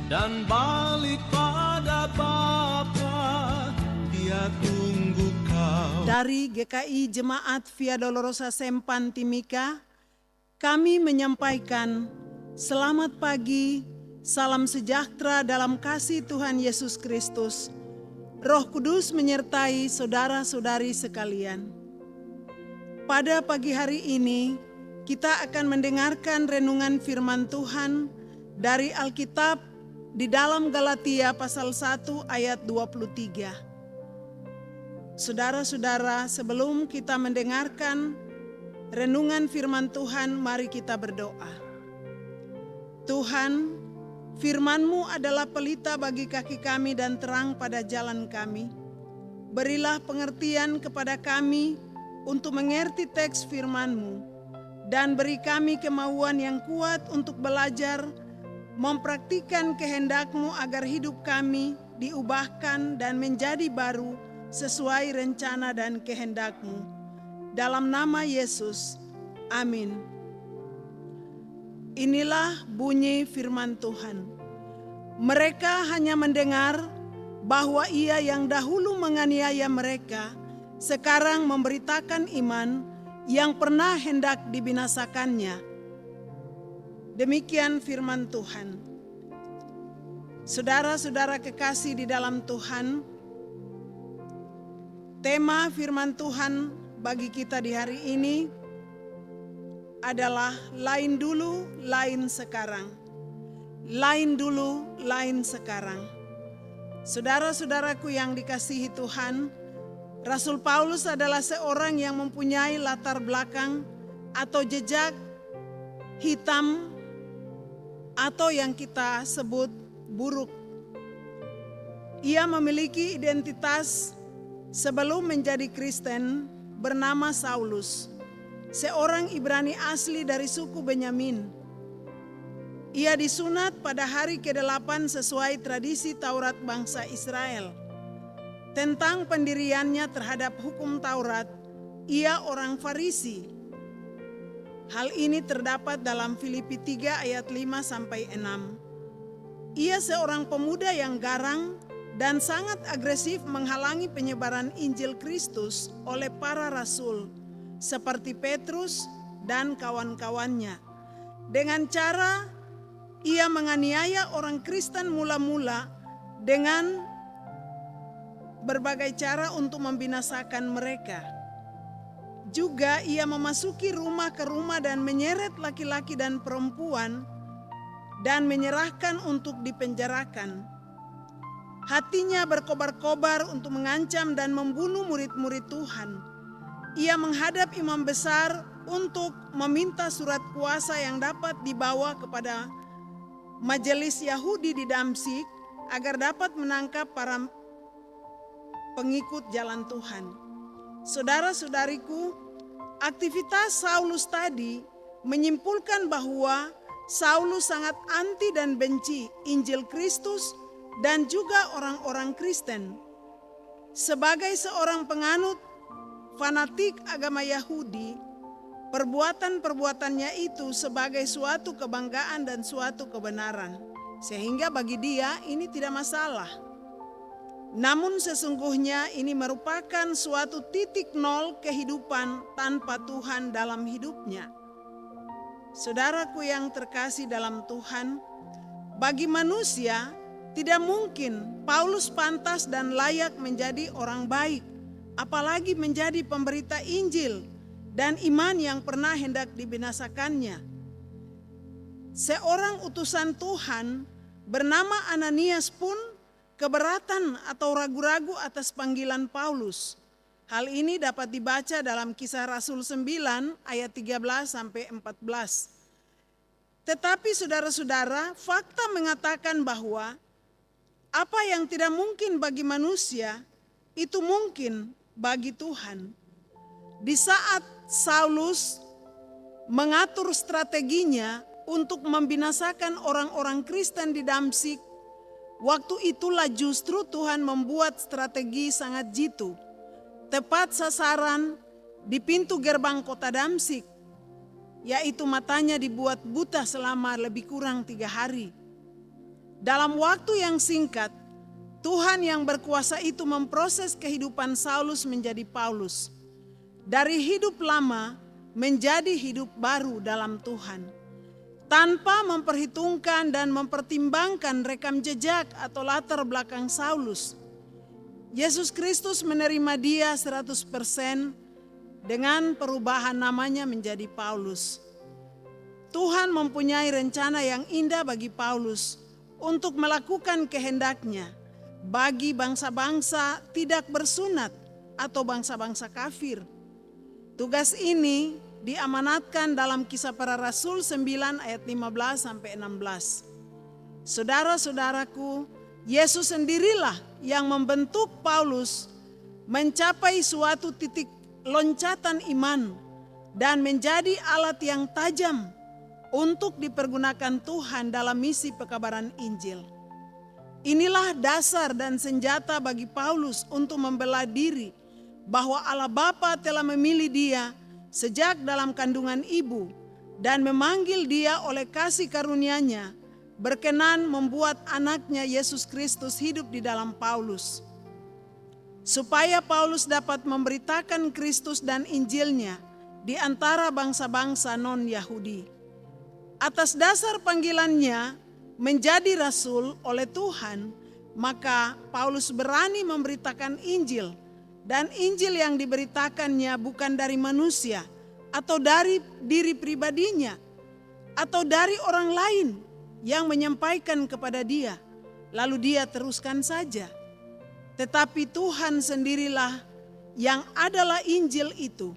dan balik pada Bapa, Dia tunggu kau. Dari GKI Jemaat Via Dolorosa Sempan Timika, kami menyampaikan selamat pagi, salam sejahtera dalam kasih Tuhan Yesus Kristus. Roh Kudus menyertai saudara-saudari sekalian. Pada pagi hari ini, kita akan mendengarkan renungan firman Tuhan dari Alkitab di dalam Galatia pasal 1 ayat 23. Saudara-saudara, sebelum kita mendengarkan renungan firman Tuhan, mari kita berdoa. Tuhan, firman-Mu adalah pelita bagi kaki kami dan terang pada jalan kami. Berilah pengertian kepada kami untuk mengerti teks firman-Mu, dan beri kami kemauan yang kuat untuk belajar, mempraktikkan kehendak-Mu agar hidup kami diubahkan dan menjadi baru sesuai rencana dan kehendak-Mu. Dalam nama Yesus, amin. Inilah bunyi firman Tuhan. Mereka hanya mendengar bahwa Ia yang dahulu menganiaya mereka, sekarang memberitakan iman yang pernah hendak dibinasakannya. Demikian firman Tuhan. Saudara-saudara kekasih di dalam Tuhan, tema firman Tuhan bagi kita di hari ini adalah lain dulu, lain sekarang. Lain dulu, lain sekarang. Saudara-saudaraku yang dikasihi Tuhan, Rasul Paulus adalah seorang yang mempunyai latar belakang atau jejak hitam atau yang kita sebut buruk. Ia memiliki identitas sebelum menjadi Kristen bernama Saulus, seorang Ibrani asli dari suku Benyamin. Ia disunat pada hari ke-8 sesuai tradisi Taurat bangsa Israel. Tentang pendiriannya terhadap hukum Taurat, ia orang Farisi. Hal ini terdapat dalam Filipi 3 ayat 5-6. Ia seorang pemuda yang garang dan sangat agresif menghalangi penyebaran Injil Kristus oleh para rasul seperti Petrus dan kawan-kawannya. Dengan cara ia menganiaya orang Kristen mula-mula dengan berbagai cara untuk membinasakan mereka. Juga ia memasuki rumah ke rumah dan menyeret laki-laki dan perempuan dan menyerahkan untuk dipenjarakan. Hatinya berkobar-kobar untuk mengancam dan membunuh murid-murid Tuhan. Ia menghadap imam besar untuk meminta surat kuasa yang dapat dibawa kepada majelis Yahudi di Damsyik agar dapat menangkap para pengikut jalan Tuhan. Saudara-saudariku, aktivitas Saulus tadi menyimpulkan bahwa Saulus sangat anti dan benci Injil Kristus dan juga orang-orang Kristen. Sebagai seorang penganut fanatik agama Yahudi, perbuatan-perbuatannya itu sebagai suatu kebanggaan dan suatu kebenaran, sehingga bagi dia ini tidak masalah. Namun sesungguhnya ini merupakan suatu titik nol kehidupan tanpa Tuhan dalam hidupnya. Saudaraku yang terkasih dalam Tuhan, bagi manusia tidak mungkin Paulus pantas dan layak menjadi orang baik, apalagi menjadi pemberita Injil dan iman yang pernah hendak dibinasakannya. Seorang utusan Tuhan bernama Ananias pun keberatan atau ragu-ragu atas panggilan Paulus. Hal ini dapat dibaca dalam Kisah Rasul 9 ayat 13-14. Tetapi saudara-saudara, fakta mengatakan bahwa apa yang tidak mungkin bagi manusia, itu mungkin bagi Tuhan. Di saat Saulus mengatur strateginya untuk membinasakan orang-orang Kristen di Damsyik, waktu itulah justru Tuhan membuat strategi sangat jitu. Tepat sasaran di pintu gerbang kota Damsyik, yaitu matanya dibuat buta selama lebih kurang 3 hari. Dalam waktu yang singkat, Tuhan yang berkuasa itu memproses kehidupan Saulus menjadi Paulus. Dari hidup lama menjadi hidup baru dalam Tuhan. Tanpa memperhitungkan dan mempertimbangkan rekam jejak atau latar belakang Saulus, Yesus Kristus menerima dia 100% dengan perubahan namanya menjadi Paulus. Tuhan mempunyai rencana yang indah bagi Paulus untuk melakukan kehendaknya bagi bangsa-bangsa tidak bersunat atau bangsa-bangsa kafir. Tugas ini diamanatkan dalam Kisah Para Rasul 9 ayat 15-16. Saudara-saudaraku, Yesus sendirilah yang membentuk Paulus mencapai suatu titik loncatan iman dan menjadi alat yang tajam untuk dipergunakan Tuhan dalam misi pekabaran Injil. Inilah dasar dan senjata bagi Paulus untuk membela diri bahwa Allah Bapa telah memilih dia sejak dalam kandungan ibu dan memanggil dia oleh kasih karunia-Nya berkenan membuat anaknya Yesus Kristus hidup di dalam Paulus. Supaya Paulus dapat memberitakan Kristus dan Injilnya di antara bangsa-bangsa non-Yahudi. Atas dasar panggilannya menjadi rasul oleh Tuhan, maka Paulus berani memberitakan Injil. Dan Injil yang diberitakannya bukan dari manusia atau dari diri pribadinya atau dari orang lain yang menyampaikan kepada dia, lalu dia teruskan saja. Tetapi Tuhan sendirilah yang adalah Injil itu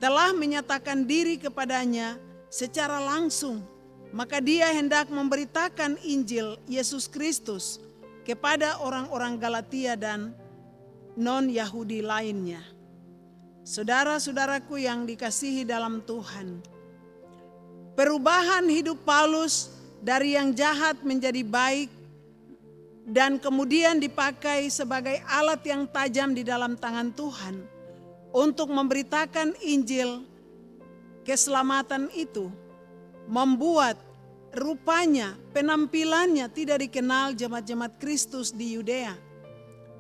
telah menyatakan diri kepadanya secara langsung. Maka dia hendak memberitakan Injil Yesus Kristus kepada orang-orang Galatia dan non-Yahudi lainnya. Saudara-saudaraku yang dikasihi dalam Tuhan, perubahan hidup Paulus dari yang jahat menjadi baik dan kemudian dipakai sebagai alat yang tajam di dalam tangan Tuhan untuk memberitakan Injil keselamatan itu membuat rupanya penampilannya tidak dikenal jemaat-jemaat Kristus di Yudea.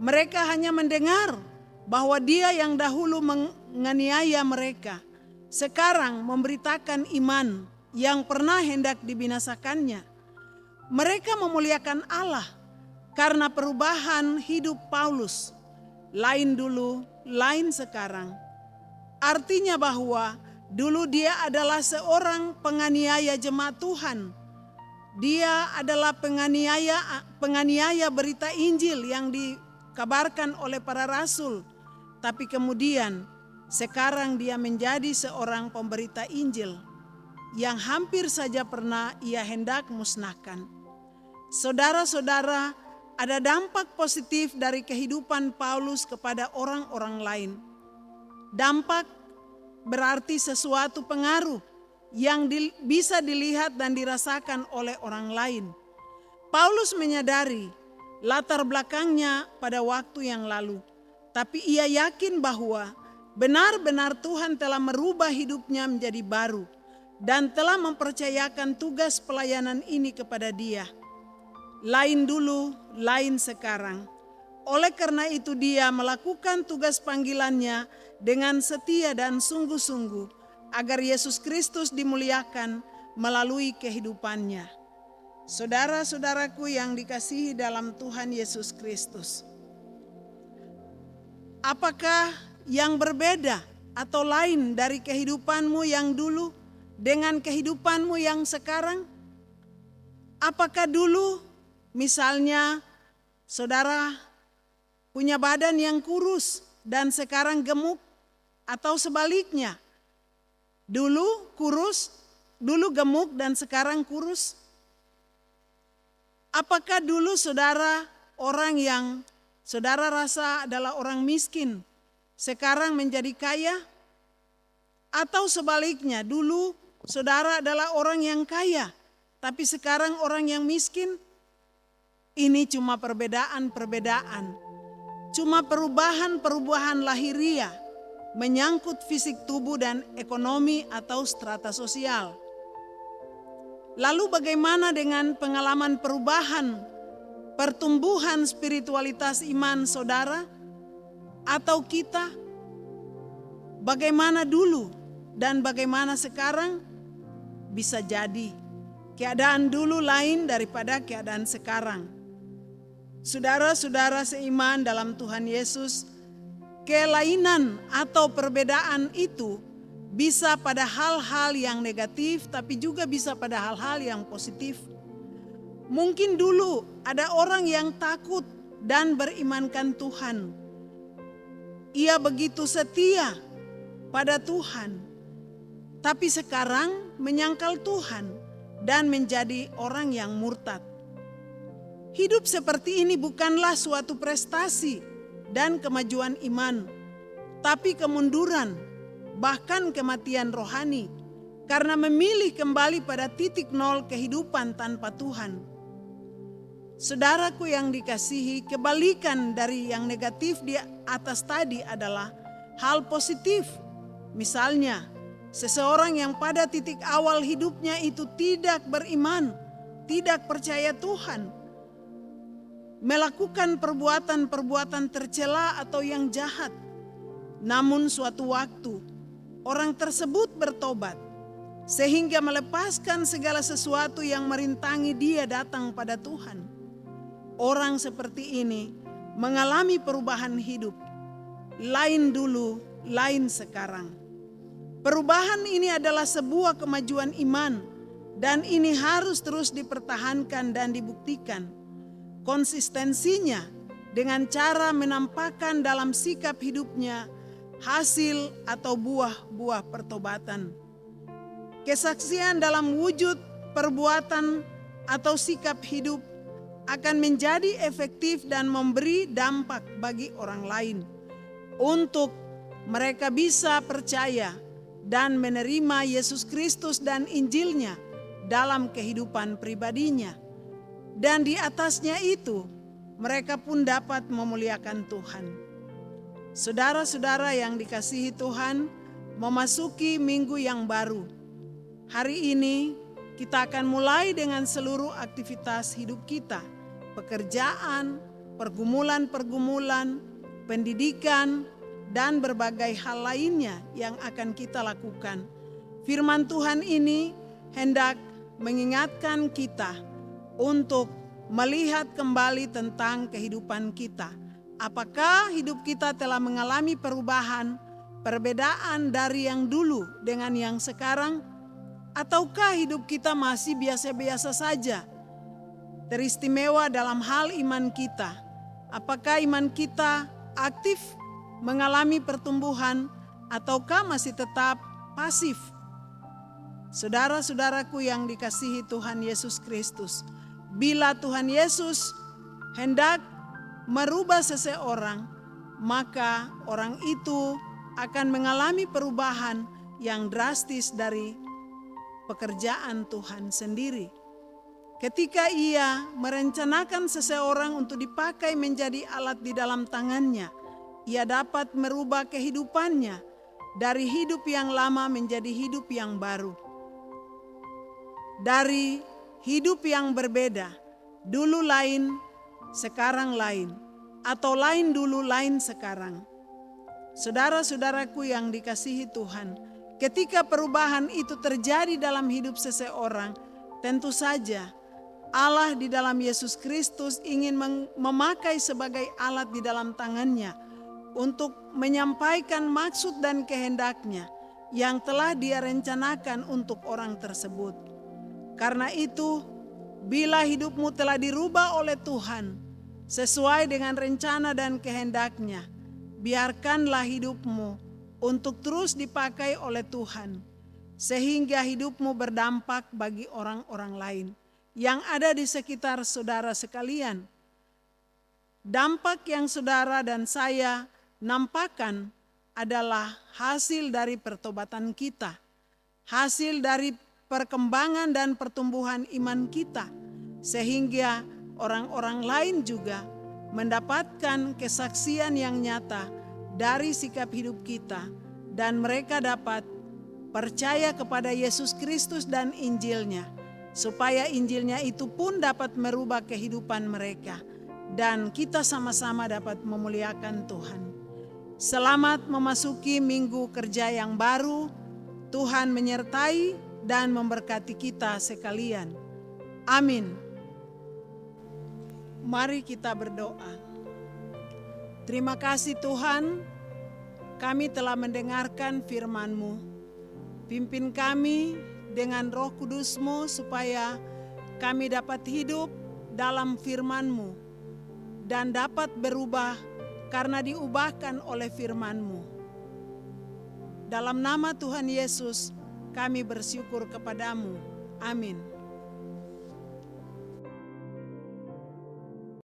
Mereka hanya mendengar bahwa dia yang dahulu menganiaya mereka, sekarang memberitakan iman yang pernah hendak dibinasakannya. Mereka memuliakan Allah karena perubahan hidup Paulus. Lain dulu, lain sekarang. Artinya bahwa dulu dia adalah seorang penganiaya jemaat Tuhan. Dia adalah penganiaya berita Injil yang dikabarkan oleh para rasul. Tapi kemudian sekarang dia menjadi seorang pemberita Injil yang hampir saja pernah ia hendak musnahkan. Saudara-saudara, ada dampak positif dari kehidupan Paulus kepada orang-orang lain. Dampak berarti sesuatu pengaruh yang bisa dilihat dan dirasakan oleh orang lain. Paulus menyadari latar belakangnya pada waktu yang lalu, tapi ia yakin bahwa benar-benar Tuhan telah merubah hidupnya menjadi baru dan telah mempercayakan tugas pelayanan ini kepada dia. Lain dulu, lain sekarang. Oleh karena itu dia melakukan tugas panggilannya dengan setia dan sungguh-sungguh agar Yesus Kristus dimuliakan melalui kehidupannya. Saudara-saudaraku yang dikasihi dalam Tuhan Yesus Kristus, apakah yang berbeda atau lain dari kehidupanmu yang dulu dengan kehidupanmu yang sekarang? Apakah dulu misalnya saudara punya badan yang kurus dan sekarang gemuk, atau sebaliknya? Dulu kurus, dulu gemuk dan sekarang kurus? Apakah dulu saudara orang yang saudara rasa adalah orang miskin, sekarang menjadi kaya? Atau sebaliknya, dulu saudara adalah orang yang kaya, tapi sekarang orang yang miskin? Ini cuma perbedaan-perbedaan, cuma perubahan-perubahan lahiriah, menyangkut fisik tubuh dan ekonomi atau strata sosial. Lalu bagaimana dengan pengalaman perubahan pertumbuhan spiritualitas iman saudara atau kita? Bagaimana dulu dan bagaimana sekarang? Bisa jadi keadaan dulu lain daripada keadaan sekarang. Saudara-saudara seiman dalam Tuhan Yesus, kelainan atau perbedaan itu bisa pada hal-hal yang negatif, tapi juga bisa pada hal-hal yang positif. Mungkin dulu ada orang yang takut dan berimankan Tuhan. Ia begitu setia pada Tuhan, tapi sekarang menyangkal Tuhan dan menjadi orang yang murtad. Hidup seperti ini bukanlah suatu prestasi dan kemajuan iman, tapi kemunduran, bahkan kematian rohani, karena memilih kembali pada titik nol kehidupan tanpa Tuhan. Saudaraku yang dikasihi, kebalikan dari yang negatif di atas tadi adalah hal positif. Misalnya, seseorang yang pada titik awal hidupnya itu tidak beriman, tidak percaya Tuhan, melakukan perbuatan-perbuatan tercela atau yang jahat. Namun suatu waktu orang tersebut bertobat sehingga melepaskan segala sesuatu yang merintangi dia datang pada Tuhan. Orang seperti ini mengalami perubahan hidup, lain dulu, lain sekarang. Perubahan ini adalah sebuah kemajuan iman dan ini harus terus dipertahankan dan dibuktikan. Konsistensinya dengan cara menampakkan dalam sikap hidupnya hasil atau buah-buah pertobatan. Kesaksian dalam wujud perbuatan atau sikap hidup akan menjadi efektif dan memberi dampak bagi orang lain untuk mereka bisa percaya dan menerima Yesus Kristus dan Injilnya dalam kehidupan pribadinya. Dan di atasnya itu mereka pun dapat memuliakan Tuhan. Saudara-saudara yang dikasihi Tuhan, memasuki minggu yang baru. Hari ini kita akan mulai dengan seluruh aktivitas hidup kita. Pekerjaan, pergumulan-pergumulan, pendidikan, dan berbagai hal lainnya yang akan kita lakukan. Firman Tuhan ini hendak mengingatkan kita untuk melihat kembali tentang kehidupan kita. Apakah hidup kita telah mengalami perubahan, perbedaan dari yang dulu dengan yang sekarang? Ataukah hidup kita masih biasa-biasa saja? Teristimewa dalam hal iman kita. Apakah iman kita aktif mengalami pertumbuhan ataukah masih tetap pasif? Saudara-saudaraku yang dikasihi Tuhan Yesus Kristus, bila Tuhan Yesus hendak merubah seseorang, maka orang itu akan mengalami perubahan yang drastis dari pekerjaan Tuhan sendiri. Ketika ia merencanakan seseorang untuk dipakai menjadi alat di dalam tangannya, ia dapat merubah kehidupannya dari hidup yang lama menjadi hidup yang baru. Dari hidup yang berbeda, dulu lain, sekarang lain, atau lain dulu, lain sekarang. Saudara-saudaraku yang dikasihi Tuhan, ketika perubahan itu terjadi dalam hidup seseorang, tentu saja Allah di dalam Yesus Kristus ingin memakai sebagai alat di dalam tangannya untuk menyampaikan maksud dan kehendaknya yang telah Dia rencanakan untuk orang tersebut. Karena itu, bila hidupmu telah dirubah oleh Tuhan sesuai dengan rencana dan kehendaknya, biarkanlah hidupmu untuk terus dipakai oleh Tuhan, sehingga hidupmu berdampak bagi orang-orang lain yang ada di sekitar saudara sekalian. Dampak yang saudara dan saya nampakkan adalah hasil dari pertobatan kita, hasil dari perkembangan dan pertumbuhan iman kita, sehingga orang-orang lain juga mendapatkan kesaksian yang nyata dari sikap hidup kita, dan mereka dapat percaya kepada Yesus Kristus dan Injilnya, supaya Injilnya itu pun dapat merubah kehidupan mereka, dan kita sama-sama dapat memuliakan Tuhan. Selamat memasuki minggu kerja yang baru. Tuhan menyertai dan memberkati kita sekalian. Amin. Mari kita berdoa. Terima kasih Tuhan, kami telah mendengarkan firman-Mu. Pimpin kami dengan Roh Kudus-Mu supaya kami dapat hidup dalam firman-Mu dan dapat berubah karena diubahkan oleh firman-Mu. Dalam nama Tuhan Yesus kami bersyukur kepadamu. Amin.